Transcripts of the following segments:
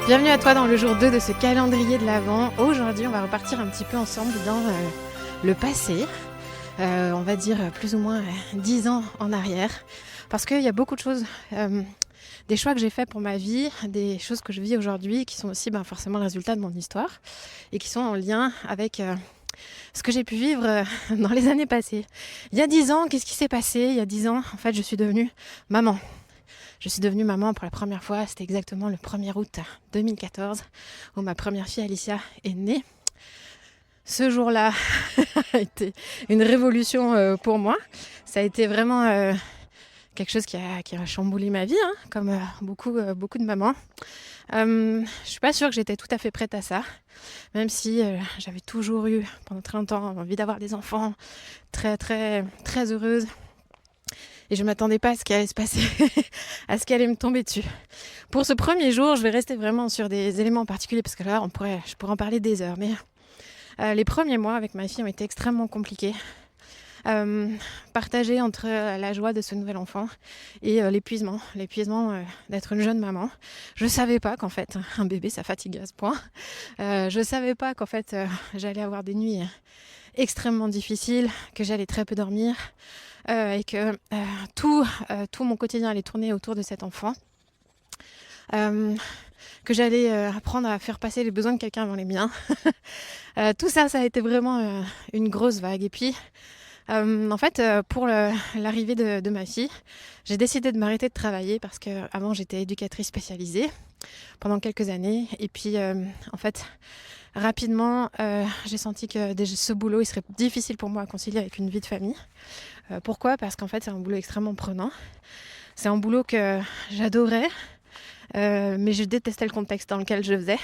Bienvenue à toi dans le jour 2 de ce calendrier de l'Avent. Aujourd'hui, on va repartir un petit peu ensemble dans le passé, on va dire plus ou moins 10 ans en arrière, parce qu'il y a beaucoup de choses, des choix que j'ai faits pour ma vie, des choses que je vis aujourd'hui, qui sont aussi forcément le résultat de mon histoire, et qui sont en lien avec ce que j'ai pu vivre dans les années passées. Il y a 10 ans, qu'est-ce qui s'est passé ? Il y a 10 ans, en fait, je suis devenue maman. Je suis devenue maman pour la première fois, c'était exactement le 1er août 2014, où ma première fille Alicia est née. Ce jour-là a été une révolution pour moi. Ça a été vraiment quelque chose qui a chamboulé ma vie, comme beaucoup de mamans. Je suis pas sûre que j'étais tout à fait prête à ça, même si j'avais toujours eu, pendant très longtemps, envie d'avoir des enfants, très très très heureuse. Et je ne m'attendais pas à ce qui allait se passer, à ce qui allait me tomber dessus. Pour ce premier jour, je vais rester vraiment sur des éléments particuliers, parce que là, je pourrais en parler des heures. Mais les premiers mois avec ma fille ont été extrêmement compliqués. Partagés entre la joie de ce nouvel enfant et l'épuisement d'être une jeune maman. Je ne savais pas qu'en fait, un bébé, ça fatigue à ce point. Je ne savais pas qu'en fait, j'allais avoir des nuits extrêmement difficiles, que j'allais très peu dormir. Et que tout mon quotidien allait tourner autour de cet enfant, que j'allais apprendre à faire passer les besoins de quelqu'un avant les miens. Tout ça a été vraiment une grosse vague. Et puis, en fait, pour l'arrivée de ma fille, j'ai décidé de m'arrêter de travailler parce qu'avant, j'étais éducatrice spécialisée pendant quelques années. Et puis, en fait, rapidement, j'ai senti que ce boulot, il serait difficile pour moi à concilier avec une vie de famille. Pourquoi ? Parce qu'en fait, c'est un boulot extrêmement prenant. C'est un boulot que j'adorais, mais je détestais le contexte dans lequel je faisais.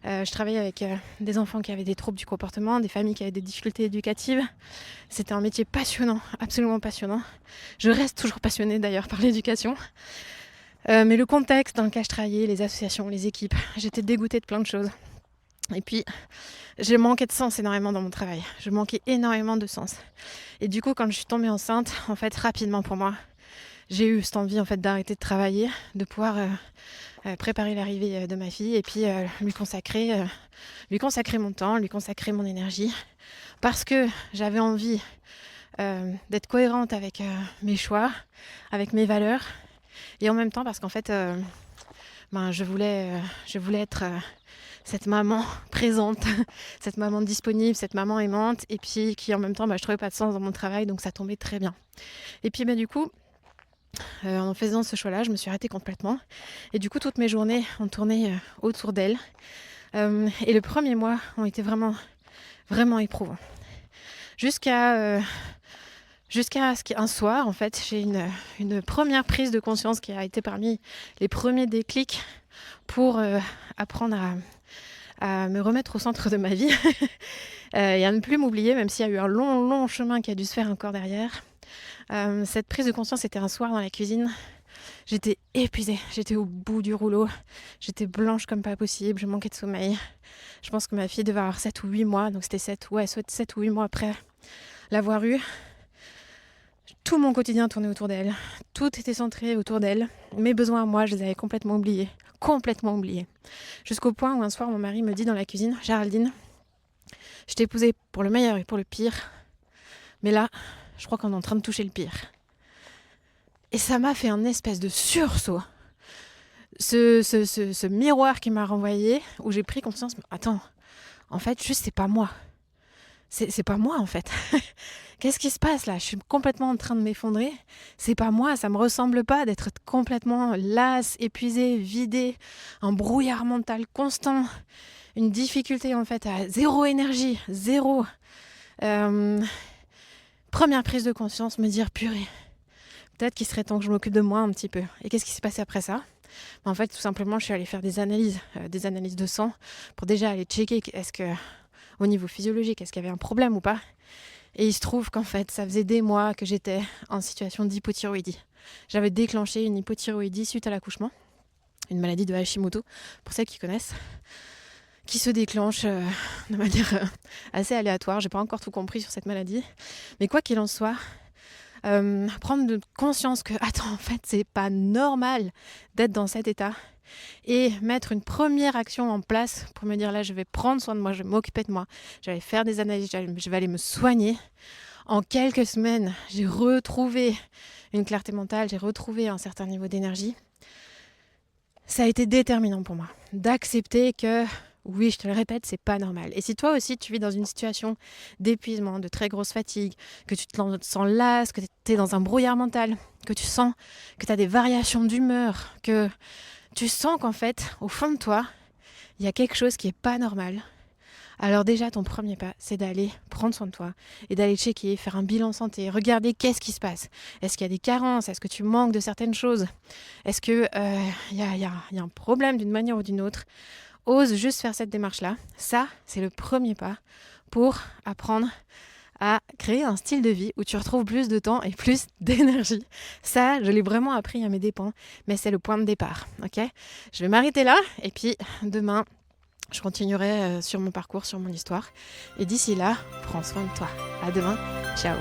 Je travaillais avec des enfants qui avaient des troubles du comportement, des familles qui avaient des difficultés éducatives. C'était un métier passionnant, absolument passionnant. Je reste toujours passionnée d'ailleurs par l'éducation. Mais le contexte dans lequel je travaillais, les associations, les équipes, j'étais dégoûtée de plein de choses. Et puis, je manquais de sens énormément dans mon travail. Je manquais énormément de sens. Et du coup, quand je suis tombée enceinte, en fait, rapidement pour moi, j'ai eu cette envie en fait d'arrêter de travailler, de pouvoir préparer l'arrivée de ma fille et puis lui consacrer mon temps, lui consacrer mon énergie, parce que j'avais envie d'être cohérente avec mes choix, avec mes valeurs, et en même temps parce qu'en fait, je voulais être cette maman présente, cette maman disponible, cette maman aimante, et puis qui en même temps, je trouvais pas de sens dans mon travail, donc ça tombait très bien. Et puis du coup, en faisant ce choix-là, je me suis arrêtée complètement, et du coup toutes mes journées ont tourné autour d'elle, et les premiers mois ont été vraiment, vraiment éprouvants. Jusqu'à ce qu'un soir, en fait, j'ai une première prise de conscience qui a été parmi les premiers déclics pour apprendre à me remettre au centre de ma vie et à ne plus m'oublier, même s'il y a eu un long, long chemin qui a dû se faire encore derrière. Cette prise de conscience, c'était un soir dans la cuisine. J'étais épuisée, j'étais au bout du rouleau, j'étais blanche comme pas possible, je manquais de sommeil. Je pense que ma fille devait avoir 7 ou 8 mois, donc c'était 7 ou 8 mois après l'avoir eue. Tout mon quotidien tournait autour d'elle, tout était centré autour d'elle. Mes besoins à moi, je les avais complètement oubliés. Jusqu'au point où un soir, mon mari me dit dans la cuisine: Géraldine, je t'ai épousée pour le meilleur et pour le pire, mais là, je crois qu'on est en train de toucher le pire. Et ça m'a fait un espèce de sursaut. Ce miroir qui m'a renvoyé, où j'ai pris conscience, attends, en fait, juste c'est pas moi. C'est pas moi en fait. Qu'est-ce qui se passe là ? Je suis complètement en train de m'effondrer. C'est pas moi, ça me ressemble pas d'être complètement lasse, épuisée, vidée, un brouillard mental constant, une difficulté en fait à zéro énergie, zéro. Première prise de conscience, me dire purée, peut-être qu'il serait temps que je m'occupe de moi un petit peu. Et qu'est-ce qui s'est passé après ça ? En fait, tout simplement, je suis allée faire des analyses de sang pour déjà aller checker est-ce que au niveau physiologique, est-ce qu'il y avait un problème ou pas ? Et il se trouve qu'en fait, ça faisait des mois que j'étais en situation d'hypothyroïdie. J'avais déclenché une hypothyroïdie suite à l'accouchement, une maladie de Hashimoto, pour celles qui connaissent, qui se déclenche de manière assez aléatoire. J'ai pas encore tout compris sur cette maladie. Mais quoi qu'il en soit, prendre conscience que, attends, en fait, c'est pas normal d'être dans cet état. et mettre une première action en place pour me dire là, je vais prendre soin de moi, je vais m'occuper de moi, je vais aller faire des analyses, je vais aller me soigner. En quelques semaines, j'ai retrouvé une clarté mentale, j'ai retrouvé un certain niveau d'énergie. Ça a été déterminant pour moi d'accepter que oui, je te le répète, c'est pas normal. Et si toi aussi tu vis dans une situation d'épuisement, de très grosse fatigue, que tu te sens lasse, que tu es dans un brouillard mental, que tu sens que tu as des variations d'humeur, que tu sens qu'en fait, au fond de toi, il y a quelque chose qui est pas normal. Alors déjà, ton premier pas, c'est d'aller prendre soin de toi et d'aller checker, faire un bilan santé, regarder qu'est-ce qui se passe. Est-ce qu'il y a des carences? Est-ce que tu manques de certaines choses? Est-ce qu'il y a un problème d'une manière ou d'une autre? Ose juste faire cette démarche-là. Ça, c'est le premier pas pour apprendre à créer un style de vie où tu retrouves plus de temps et plus d'énergie. Ça, je l'ai vraiment appris à mes dépens, mais c'est le point de départ. Ok ? Je vais m'arrêter là et puis demain, je continuerai sur mon parcours, sur mon histoire. Et d'ici là, prends soin de toi. À demain. Ciao.